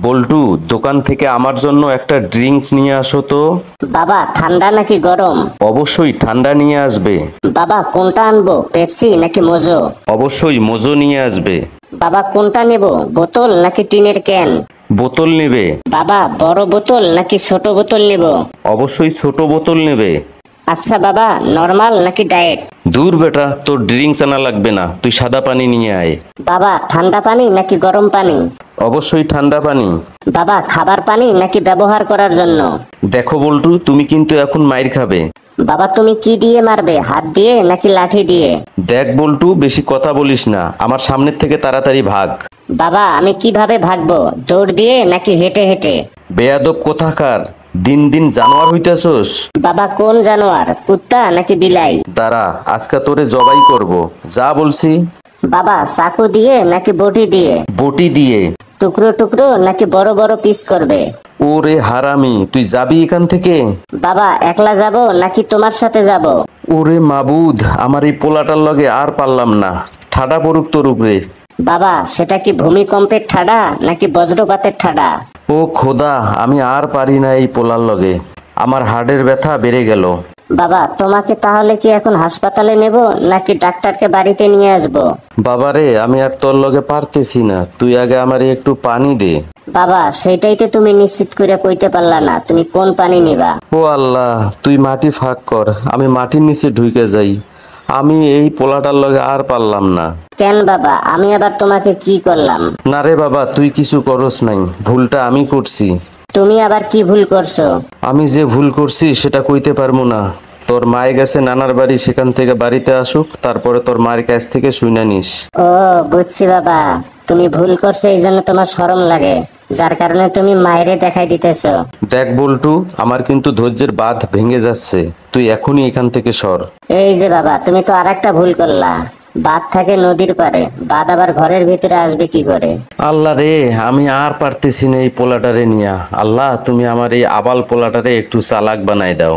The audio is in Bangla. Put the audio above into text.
বল্টু, দোকান থেকে আমার জন্য একটা ড্রিঙ্কস নিয়ে আসো তো। বাবা ঠান্ডা নাকি গরম? অবশ্যই ঠান্ডা নিয়ে আসবে। বাবা কোনটা আনবো, পেপসি নাকি মোজো? অবশ্যই মোজো নিয়ে আসবে। বাবা কোনটা নেব, বোতল নাকি টিনের ক্যান? বোতল নেবে? বাবা বড় বোতল নাকি ছোট বোতল নেব? অবশ্যই ছোট বোতল নেবে। আচ্ছা বাবা, নরমাল নাকি ডায়েট? দূর বেটা, তোর ড্রিঙ্কস আনা লাগবে না, তুই সাদা পানি নিয়ে আয়। বাবা ঠান্ডা পানি নাকি গরম পানি? অবশ্যই ঠান্ডা পানি। বাবা খাবার পানি নাকি ব্যবহার করার জন্য? দেখো বল্টু, তুমি কিন্তু এখন মাইর খাবে। বাবা তুমি কি দিয়ে মারবে, হাত দিয়ে নাকি লাঠি দিয়ে? দেখ বল্টু, বেশি কথা বলিস না, আমার সামনের থেকে তাড়াতাড়ি ভাগ। বাবা আমি কিভাবে ভাগবো, দৌড় দিয়ে নাকি হেঁটে হেঁটে? বেয়াদব কোথাকার, দিন দিন জানোয়ার হইতেছস। বাবা কোন জানোয়ার, কুত্তা নাকি বিলাই? দাঁড়া, আজকে তোরে জবাই করব, যা বলছি। বাবা চাকু দিয়ে নাকি বটি দিয়ে? বটি দিয়ে। টুকরো টুকরো নাকি বড় বড় পিস করবে? ওরে হারামি, তুই যাবি এখান থেকে? বাবা একলা যাব নাকি তোমার সাথে যাব? ওরে মাবুদ, আমার এই পোলাটার লগে আর পারলাম না, ঠাডা পড়ুক তোর উপরে। বাবা সেটা কি ভূমিকম্পের ঠাডা নাকি বজ্রপাতের ঠাডা? ও খোদা, আমি আর পারি না এই পোলার লগে, আমার হাড়ের ব্যথা বেড়ে গেল। বাবা তোমাকে তাহলে কি এখন হাসপাতালে নেব নাকি ডাক্তারকে বাড়িতে নিয়ে আসবো? বাবারে, আমি আর তোর লগে পারতেছি না, তুই আগে আমারে একটু পানি দে। বাবা সেটাই তো তুমি নিশ্চিত করে কইতে পারলা না, তুমি কোন পানি নিবা? ও আল্লাহ, তুই মাটি ফাঁক কর, আমি মাটির নিচে ঢুকে যাই, আমি এই পোলাটার লগে আর পারলাম না। কেন বাবা, আমি আবার তোমাকে কি করলাম? না রে বাবা, তুই কিছু করস নাই, ভুলটা আমি করছি। তুমি আবার কি ভুল করছো? আমি যে ভুল করছি সেটা কইতে পারবো না। তোর মায়ে গেছে নানার বাড়ি, সেখান থেকে বাড়িতে আসুক, তারপরে তোর মায়ের কাছ থেকে শুইনা নিস। ও বুঝছি বাবা, তুমি ভুল করছো এই জন্য তোমার শরম লাগে, যার কারণে তুমি মায়েরে দেখাই দিতেছো। দেখ বল্টু, আমার কিন্তু ধৈর্যের বাঁধ ভেঙে যাচ্ছে, তুই এখনই এখান থেকে সর। এই যে বাবা, তুমি তো আরেকটা ভুল করলা, বাঁধ থাকে নদীর পারে, বাঁধ আবার ঘরের ভিতরে আসবে কি করে? আল্লাহ রে, আমি আর পারতেছি না এই পোলাটারে নিয়া। আল্লাহ, তুমি আমার এই আবাল পোলাটারে একটু চালাক বানাই দাও।